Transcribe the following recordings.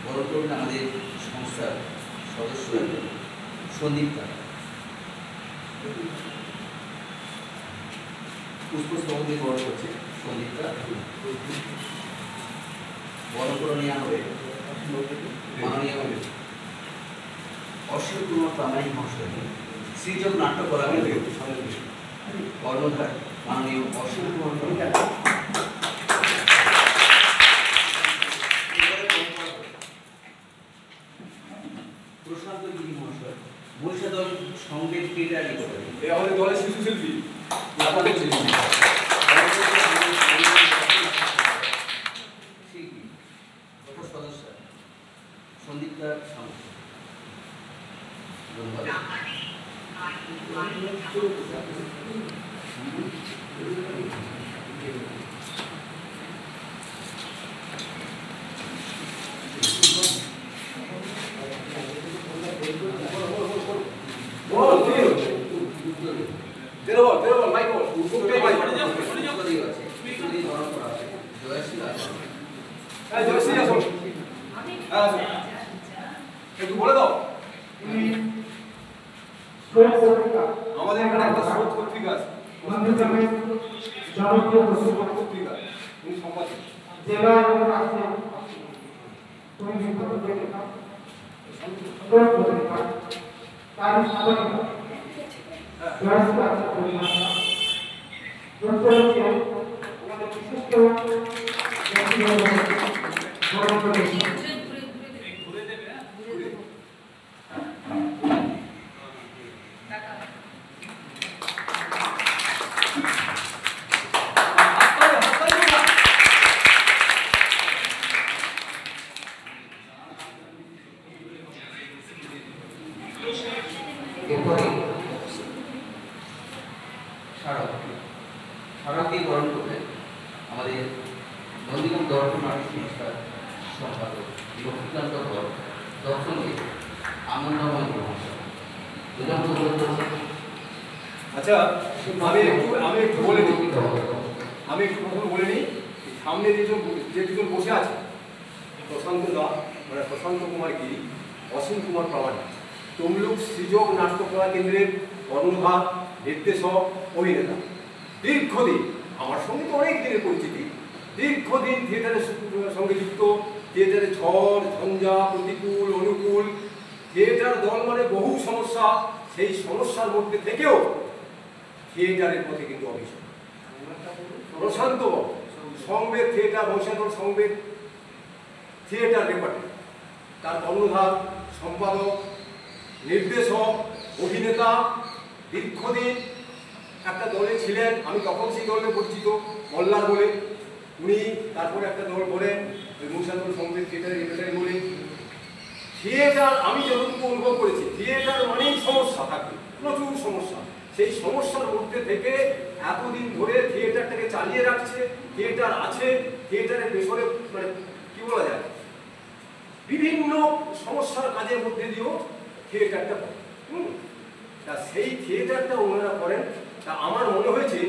বরণ করবেন আমাদের সংস্থার সদস্য সন্দীপ দা। পুষ্পস্তবক দিয়ে বরণ করছে সন্দীপ দা। বরণ করে নেওয়া হবে মাননীয় অসীম কুমার প্রামাণিক মহাশয়, সৃজক নাট্য কলাকেন্দ্রের কর্ণধার মাননীয় অসীম কুমার প্রশান্ত গিরি মহাশয়, বৈশা দল সংগীত ক্রীড়া নিকটে আমাদের দলের শিশু শিল্পী সদস্য সন্দীপ দার সামনে। একটু বলে দাও। আমাদের এখানে একটা স্রোত পত্রিকা আছে, জনপ্রিয় পত্রিকা, উনি সম্পাদক। স্মারককে বরণ করবেন আমাদের নন্দীগ্রাম দর্পণ নাট্য সংস্থার সম্পাদক লক্ষ্মীকান্ত ধর, দর্শনে আনন্দময় মহাশয়। আচ্ছা, আমি একটু বলে নিই, প্রথম বলে নিই, সামনে যে দুজন বসে আছে, প্রশান্ত দা মানে প্রশান্ত কুমার গিরি, অসীম কুমার প্রামাণিক, তমলুক সৃজক নাট্যকলা কেন্দ্রের কর্ণধার, নির্দেশক, অভিনেতা। দীর্ঘদিন আমার সঙ্গে তো অনেক দিনের পরিচিতি, দীর্ঘদিন থিয়েটারের সঙ্গে যুক্ত, থিয়েটারে ঝড় ঝঞ্ঝা, প্রতিকূল অনুকূল, থিয়েটার দল মানে বহু সমস্যা, সেই সমস্যার মধ্যে থেকেও থিয়েটারের পথে কিন্তু অভিষেক। প্রশান্ত সংবেদ থিয়েটার, বৈশাখর সংবেদ থিয়েটার রেকর্ডে তার কর্ণধার, সম্পাদক, নির্দেশক, অভিনেতা। দীর্ঘদিন একটা দলে ছিলেন, আমি তখন সেই দলে পরিচিত মল্লার বলে, উনি তারপরে একটা দল করেন বৈশাখর সংবেদ থিয়েটার রেকর্ডারি বলে। থিয়েটার আমি যতটুকু অনুভব করেছি, থিয়েটার মানেই সমস্যা থাকে, প্রচুর সমস্যা। সেই সমস্যার মধ্যে থেকে এতদিন ধরে থিয়েটারটাকে চালিয়ে রাখছে, থিয়েটার আছে, থিয়েটারের পেছনে মানে কি বলা যায়, বিভিন্ন সমস্যার কাজের মধ্যে দিয়েও থিয়েটারটা করে। তা সেই থিয়েটারটা ওনারা করেন। তা আমার মনে হয়েছে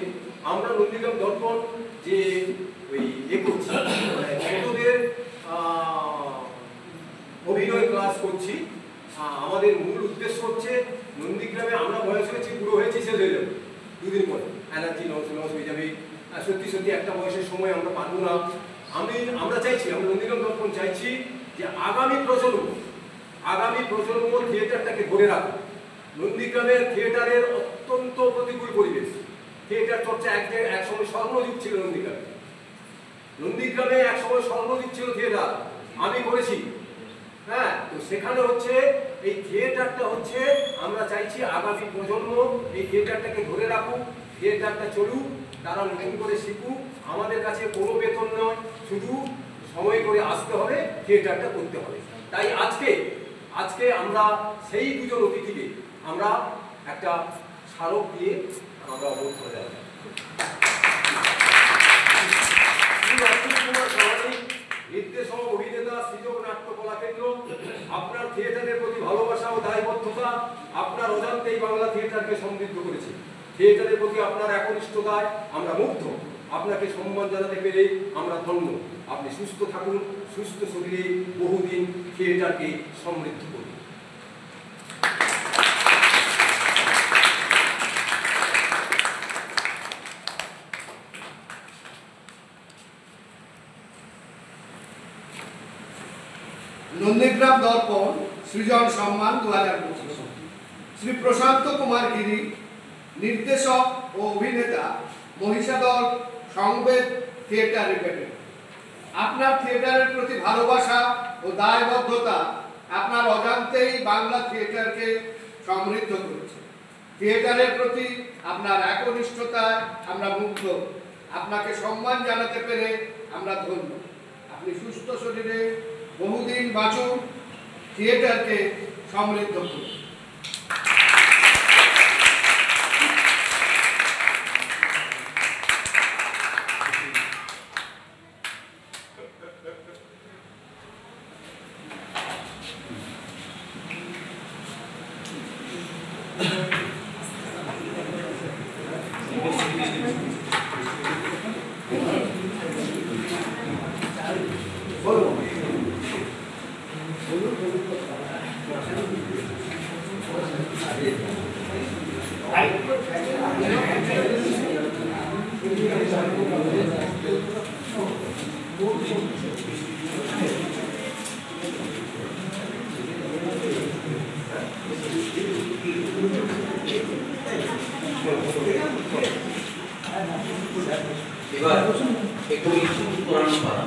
আমরা নন্দীগ্রাম দর্পণ যে ওই করছি, ছোটদের অভিনয় ক্লাস করছি, আমাদের মূল উদ্দেশ্য হচ্ছে নন্দীগ্রামে আমরা বয়স হয়েছি, বুড়ো হয়েছি, শেষ হয়ে যাবে দুদিন পরে, এনার্জি লস হয়ে যাবে, সত্যি সত্যি একটা বয়সের সময় আমরা পারবো না। আমরা চাইছি, আমরা নন্দীগ্রাম দর্পণ চাইছি যে আগামী প্রজন্ম থিয়েটারটাকে ধরে রাখো। নন্দীগ্রামের থিয়েটারের অত্যন্ত প্রতিকূল পরিবেশ, থিয়েটার চর্চা এক সময় স্বর্ণযুগ ছিল নন্দীগ্রামে এক সময় স্বর্ণযুগ ছিল থিয়েটার, আমি করেছি। হ্যাঁ, তো সেখানে হচ্ছে এই থিয়েটারটা হচ্ছে আমরা চাইছি আগামী প্রজন্ম এই থিয়েটারটাকে ধরে রাখুক, থিয়েটারটা চলুক, তারা নতুন করে শিখুক। আমাদের কাছে কোনো বেতন নয়, শুধু সময় করে আসতে হবে, থিয়েটারটা করতে হবে। তাই আজকে আমরা সেই দুজন অতিথিকে আমরা একটা স্মারক দিয়ে আমরা অনুরোধ করে যাব। নির্দেশক, অভিনেতা, সৃজক নাট্যকলা কেন্দ্র, আপনার থিয়েটারের প্রতি ভালোবাসা ও দায়বদ্ধতা আপনার অজান্তেই বাংলা থিয়েটারকে সমৃদ্ধ করেছে। থিয়েটারের প্রতি আপনার একনিষ্ঠতায় আমরা মুগ্ধ, আপনাকে সম্মান জানাতে পেরে আমরা ধন্য। আপনি সুস্থ থাকুন, সুস্থ শরীরে বহুদিন থিয়েটারকে সমৃদ্ধ করুন। নন্দীগ্রাম দর্পণ সৃজন সম্মান 2025 শ্রী প্রশান্ত কুমার গিরি, নির্দেশক ও অভিনেতা, মহিষাদল সংবেদ থিয়েটার রিপেটেড। আপনার থিয়েটারের প্রতি ভালোবাসা ও দায়বদ্ধতা আপনার অজান্তেই বাংলা থিয়েটারকে সমৃদ্ধ করেছে। থিয়েটারের প্রতি আপনার একনিষ্ঠতায় আমরা মুগ্ধ। আপনাকে সম্মান জানাতে পেরে আমরা ধন্য। আপনি সুস্থ শরীরে বহুদিন বাঁচুন, থিয়েটারকে সমৃদ্ধ করুন। এবার একটু পুরানো পারা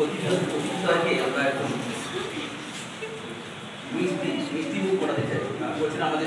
অতীতকে আমরা মিষ্টি মুখ করাতে চাই। বলছেন আমাদের